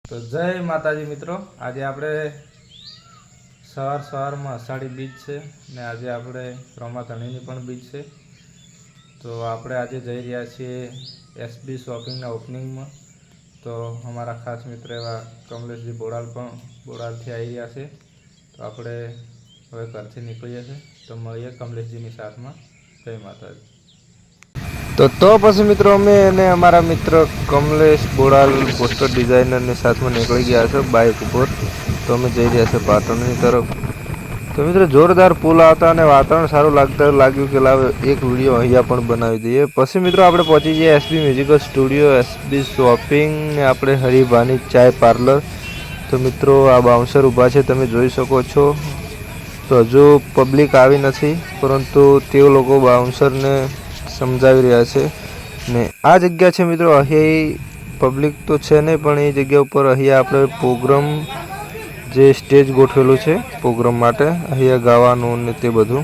તો જય માતાજી મિત્રો, આજે આપણે સવારમાં અષાઢી બીજ છે ને આજે આપણે પ્રમાધણીની પણ બીજ છે. તો આપણે આજે જઈ રહ્યા છીએ એસબી શોપિંગના ઓપનિંગમાં. તો અમારા ખાસ મિત્ર એવા કમલેશજી બોડાલથી આવી રહ્યા છે. તો આપણે હવે ઘરથી નીકળીએ છીએ. તો મળીએ કમલેશજીની સાથમાં. જય માતાજી. તો પછી મિત્રો અમે અને અમારા મિત્ર કમલેશ બોડાલ પોસ્ટર ડિઝાઇનરની સાથમાં નીકળી ગયા છે બાઇક ઉપર. તો અમે જઈ રહ્યા છે પાટણની તરફ. તો મિત્રો જોરદાર પુલ આવતા અને વાતાવરણ સારું લાગ્યું કે લાવે એક વિડીયો અહીંયા પણ બનાવી દઈએ. પછી મિત્રો આપણે પહોંચી જઈએ SB musical studio, SB shopping ને આપણે હરિભાની ચાય પાર્લર. તો મિત્રો આ બાઉન્સર ઊભા છે, તમે જોઈ શકો છો. તો હજુ પબ્લિક આવી નથી, પરંતુ તેઓ લોકો બાઉન્સરને સમજાવી રહ્યા છે. ને આ જગ્યા છે મિત્રો, અહીં પબ્લિક તો છે નહીં, પણ એ જગ્યા ઉપર અહીંયા આપણે પ્રોગ્રામ જે સ્ટેજ ગોઠવેલું છે પ્રોગ્રામ માટે, અહીંયા ગાવાનું ને તે બધું.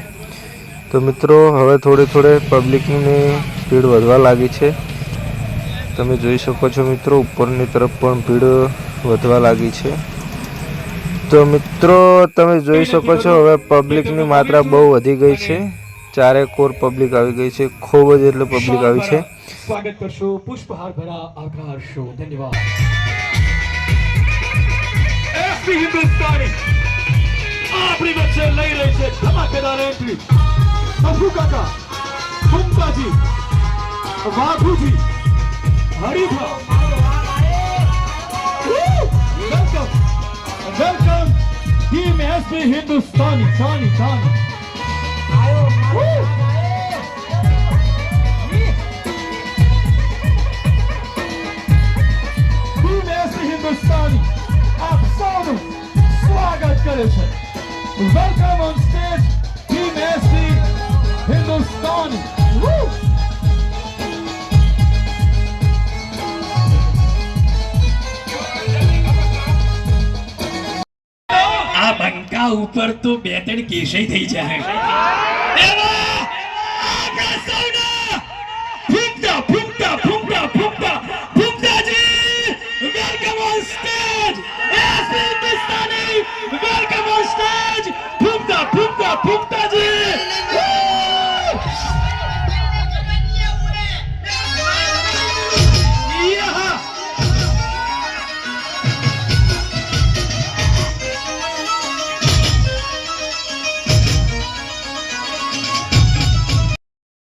તો મિત્રો હવે થોડે પબ્લિકની ભીડ વધવા લાગી છે. તમે જોઈ શકો છો મિત્રો, ઉપરની તરફ પણ ભીડ વધવા લાગી છે. તો મિત્રો તમે જોઈ શકો છો હવે પબ્લિકની માત્રા બહુ વધી ગઈ છે. ચારે કોર પબ્લિક આવી ગઈ છે, ખૂબ જ એટલે પબ્લિક આવી છે. સ્વાગત કરશો પુષ્પહાર ભરા આભાર શો. ધન્યવાદ. એસપી હિન્દુસ્તાની આપણી વચ્ચે લઈ રહી છે ધમાકેદાર એન્ટ્રી. અફુ કાકા, Mumtaji, Vaghuji, Harifa. Welcome team SP Hindustani. ચાની હિન્દુસ્તાની આપ સૌનું સ્વાગત કરે છે. Welcome on stage team SP Hindustani. આ બંકા ઉપર તો બે ત્રણ કેસય થઈ જાય.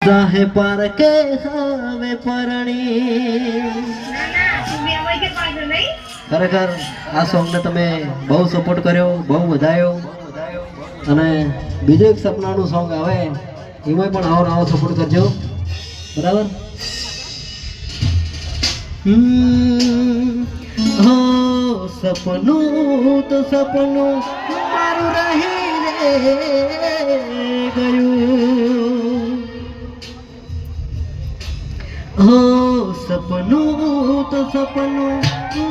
જાહે પાર કે હવે પરણી. ખરેખર આ સોંગને તમે બહુ સપોર્ટ કર્યો, બહુ વધાયો. અને બીજું એક સપનાનું સોંગ આવે એમાં પણ આવો સપોર્ટ કરજો, બરાબર? હો સપનું તો સપનું મારું રહી રે ગયું. હો સપનું તો સપનું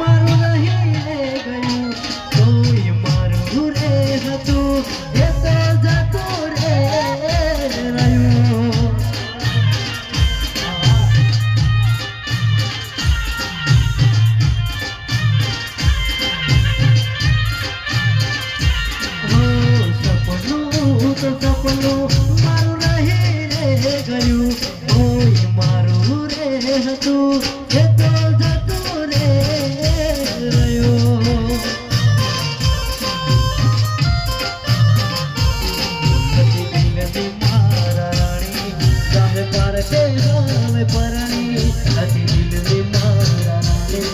મારું રહી ગયું. કોઈ મારું રે હતું એ તો જતું રે રહ્યું. હો સપનું તો સપનું મારું રહી ગયું. કોઈ મારું હતું એ તો જતું રે રહ્યો. મારા રાણી જાહે પાર કે હવે પરણી. હતી દિલની મારા રાણી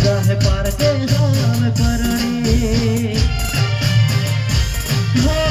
જાહે પાર કે હવે પરણી. હો